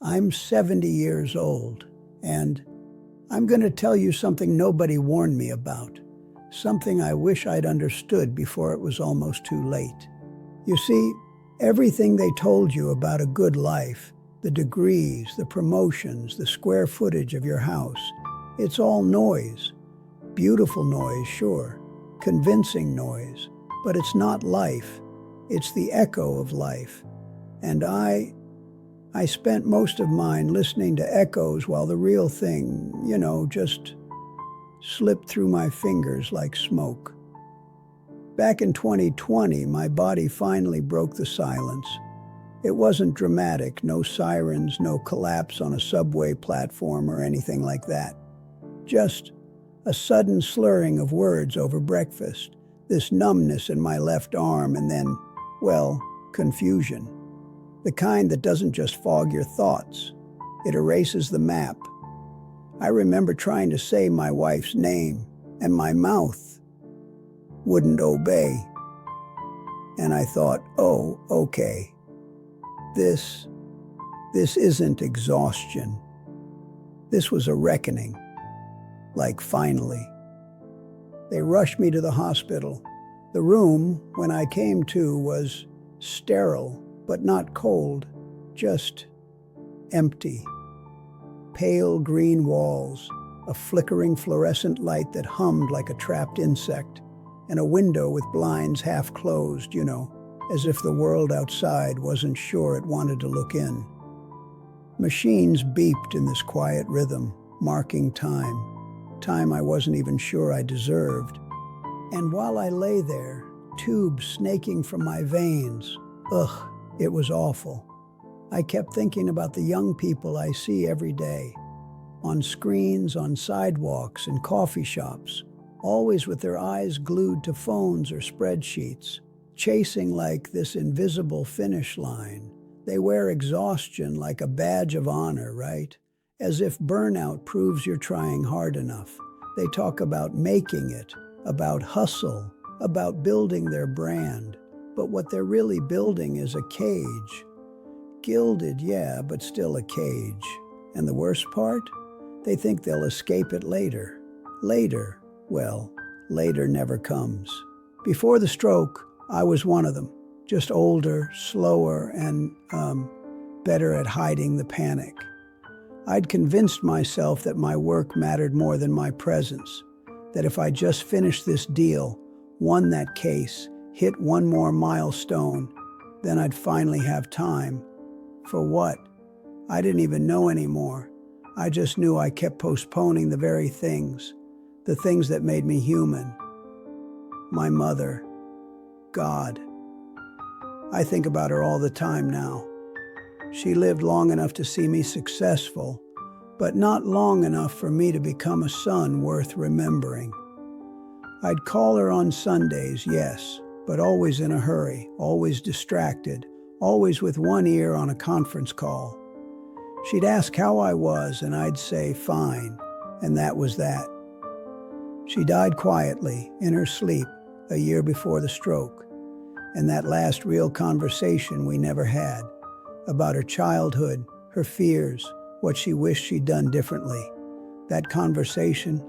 I'm 70 years old, and I'm going to tell you something nobody warned me about, something I wish I'd understood before it was almost too late. You see, everything they told you about a good life, the degrees, the promotions, the square footage of your house, it's all noise. Beautiful noise, sure, convincing noise, but it's not life. It's the echo of life. And I spent most of mine listening to echoes while the real thing, just slipped through my fingers like smoke. Back in 2020, my body finally broke the silence. It wasn't dramatic, no sirens, no collapse on a subway platform or anything like that. Just a sudden slurring of words over breakfast, this numbness in my left arm, and then, well, confusion. The kind that doesn't just fog your thoughts, it erases the map. I remember trying to say my wife's name, and my mouth wouldn't obey. And I thought, oh, okay. This isn't exhaustion. This was a reckoning. Like, finally. They rushed me to the hospital. The room, when I came to, was sterile, but not cold, just empty. Pale green walls, a flickering fluorescent light that hummed like a trapped insect, and a window with blinds half closed, as if the world outside wasn't sure it wanted to look in. Machines beeped in this quiet rhythm, marking time I wasn't even sure I deserved. And while I lay there, tubes snaking from my veins, it was awful. I kept thinking about the young people I see every day, on screens, on sidewalks, in coffee shops, always with their eyes glued to phones or spreadsheets, chasing like this invisible finish line. They wear exhaustion like a badge of honor, right? As if burnout proves you're trying hard enough. They talk about making it, about hustle, about building their brand. But what they're really building is a cage. Gilded, yeah, but still a cage. And the worst part? They think they'll escape it later. Later, well, later never comes. Before the stroke, I was one of them. Just older, slower, and, better at hiding the panic. I'd convinced myself that my work mattered more than my presence, that if I just finished this deal, won that case, hit one more milestone, then I'd finally have time. For what? I didn't even know anymore. I just knew I kept postponing the very things, the things that made me human. My mother, God. I think about her all the time now. She lived long enough to see me successful, but not long enough for me to become a son worth remembering. I'd call her on Sundays, yes, but always in a hurry, always distracted, always with one ear on a conference call. She'd ask how I was, and I'd say, fine, and that was that. She died quietly, in her sleep, a year before the stroke, and that last real conversation we never had, about her childhood, her fears, what she wished she'd done differently. That conversation,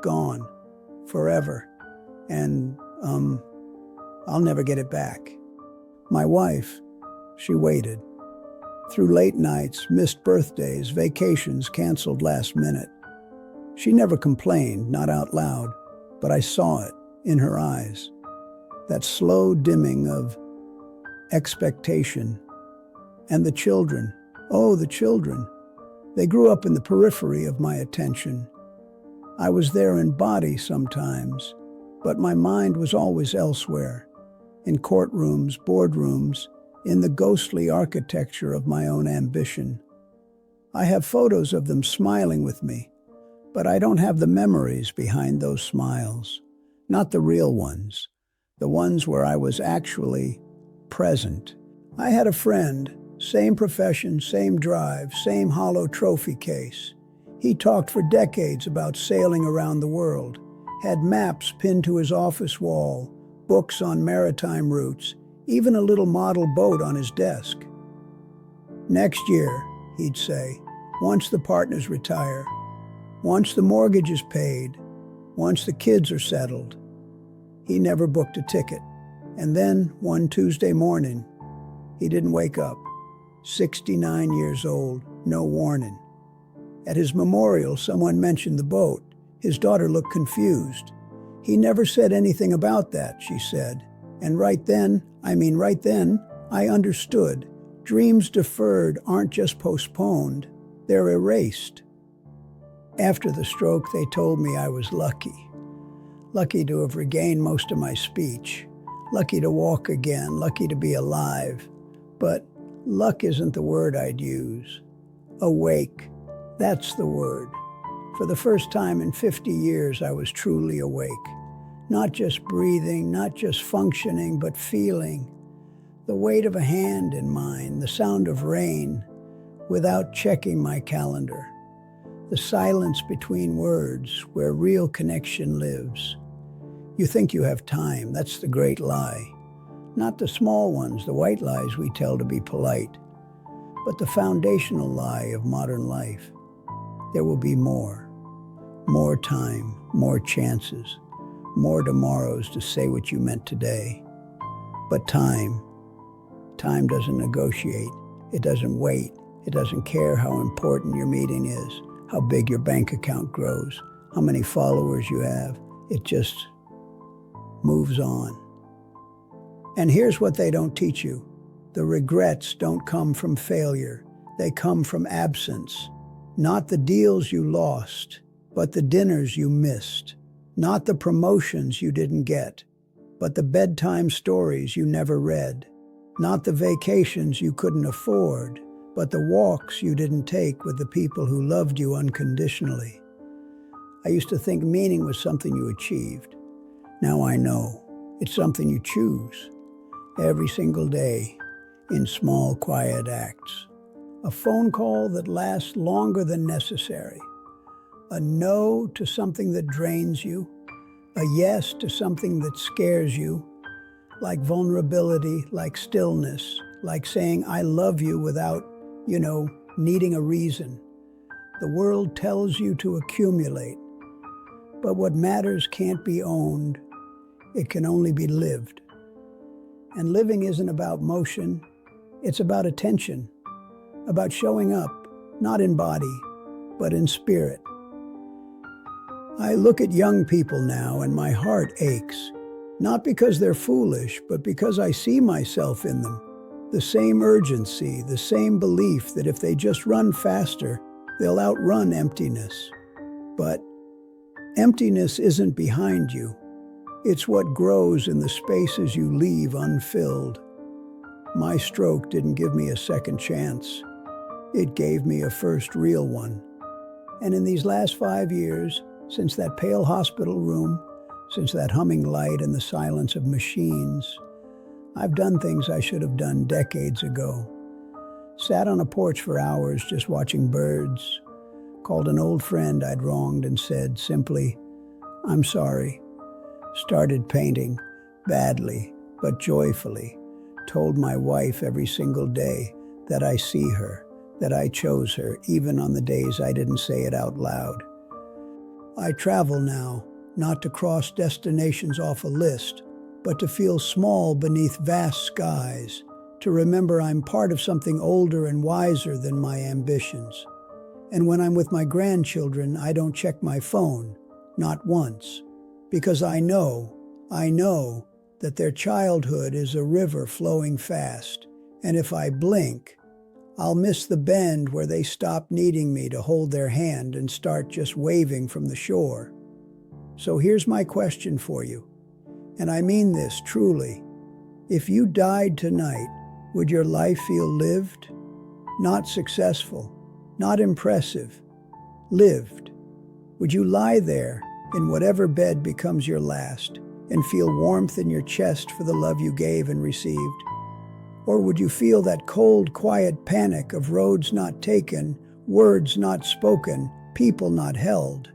gone, forever, and, I'll never get it back. My wife, she waited. Through late nights, missed birthdays, vacations canceled last minute. She never complained, not out loud, but I saw it in her eyes. That slow dimming of expectation. And the children, oh, the children. They grew up in the periphery of my attention. I was there in body sometimes, but my mind was always elsewhere. In courtrooms, boardrooms, in the ghostly architecture of my own ambition. I have photos of them smiling with me, but I don't have the memories behind those smiles. Not the real ones, the ones where I was actually present. I had a friend, same profession, same drive, same hollow trophy case. He talked for decades about sailing around the world, had maps pinned to his office wall, books on maritime routes, even a little model boat on his desk. Next year, he'd say. Once the partners retire, once the mortgage is paid, once the kids are settled. He never booked a ticket. And then, one Tuesday morning, he didn't wake up. 69 years old, no warning. At his memorial, someone mentioned the boat. His daughter looked confused. He never said anything about that, she said. And right then, I understood. Dreams deferred aren't just postponed, they're erased. After the stroke, they told me I was lucky. Lucky to have regained most of my speech. Lucky to walk again, lucky to be alive. But luck isn't the word I'd use. Awake, that's the word. For the first time in 50 years, I was truly awake. Not just breathing, not just functioning, but feeling. The weight of a hand in mine, the sound of rain, without checking my calendar. The silence between words, where real connection lives. You think you have time, that's the great lie. Not the small ones, the white lies we tell to be polite, but the foundational lie of modern life. There will be more. More time, more chances, more tomorrows to say what you meant today. But time doesn't negotiate. It doesn't wait. It doesn't care how important your meeting is, how big your bank account grows, how many followers you have. It just moves on. And here's what they don't teach you. The regrets don't come from failure. They come from absence. Not the deals you lost, but the dinners you missed. Not the promotions you didn't get, but the bedtime stories you never read. Not the vacations you couldn't afford, but the walks you didn't take with the people who loved you unconditionally. I used to think meaning was something you achieved. Now I know it's something you choose every single day in small, quiet acts. A phone call that lasts longer than necessary. A no to something that drains you. A yes to something that scares you. Like vulnerability, like stillness, like saying I love you without, needing a reason. The world tells you to accumulate, but what matters can't be owned. It can only be lived. And living isn't about motion, it's about attention, about showing up, not in body, but in spirit. I look at young people now and my heart aches. Not because they're foolish, but because I see myself in them. The same urgency, the same belief that if they just run faster, they'll outrun emptiness. But emptiness isn't behind you. It's what grows in the spaces you leave unfilled. My stroke didn't give me a second chance. It gave me a first real one. And in these last 5 years, since that pale hospital room, since that humming light and the silence of machines, I've done things I should have done decades ago. Sat on a porch for hours just watching birds, called an old friend I'd wronged and said simply, "I'm sorry." Started painting, badly but joyfully. Told my wife every single day that I see her, that I chose her, even on the days I didn't say it out loud. I travel now, not to cross destinations off a list, but to feel small beneath vast skies, to remember I'm part of something older and wiser than my ambitions. And when I'm with my grandchildren, I don't check my phone, not once, because I know that their childhood is a river flowing fast, and if I blink, I'll miss the bend where they stop needing me to hold their hand and start just waving from the shore. So here's my question for you, and I mean this truly. If you died tonight, would your life feel lived? Not successful, not impressive, lived. Would you lie there in whatever bed becomes your last and feel warmth in your chest for the love you gave and received? Or would you feel that cold, quiet panic of roads not taken, words not spoken, people not held?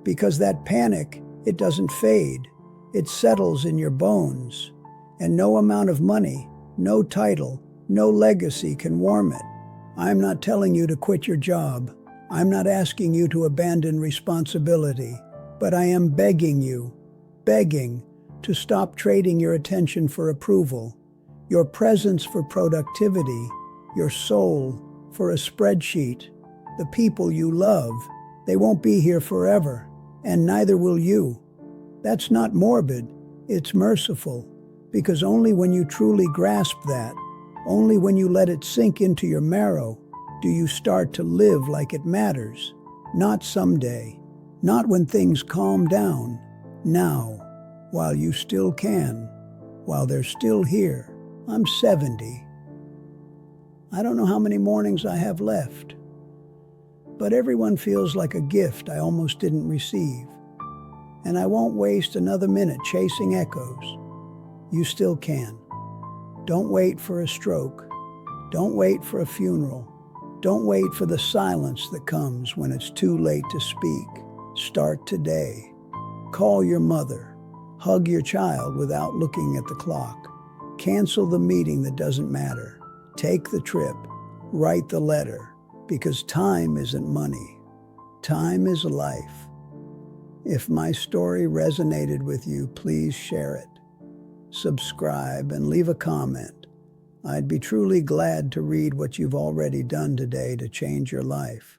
Because that panic, it doesn't fade. It settles in your bones. And no amount of money, no title, no legacy can warm it. I'm not telling you to quit your job. I'm not asking you to abandon responsibility. But I am begging you, begging, to stop trading your attention for approval, your presence for productivity, your soul for a spreadsheet. The people you love, they won't be here forever, and neither will you. That's not morbid, it's merciful, because only when you truly grasp that, only when you let it sink into your marrow, do you start to live like it matters. Not someday, not when things calm down, now, while you still can, while they're still here. I'm 70. I don't know how many mornings I have left, but everyone feels like a gift I almost didn't receive. And I won't waste another minute chasing echoes. You still can. Don't wait for a stroke. Don't wait for a funeral. Don't wait for the silence that comes when it's too late to speak. Start today. Call your mother. Hug your child without looking at the clock. Cancel the meeting that doesn't matter. Take the trip. Write the letter. Because time isn't money. Time is life. If my story resonated with you, please share it. Subscribe and leave a comment. I'd be truly glad to read what you've already done today to change your life.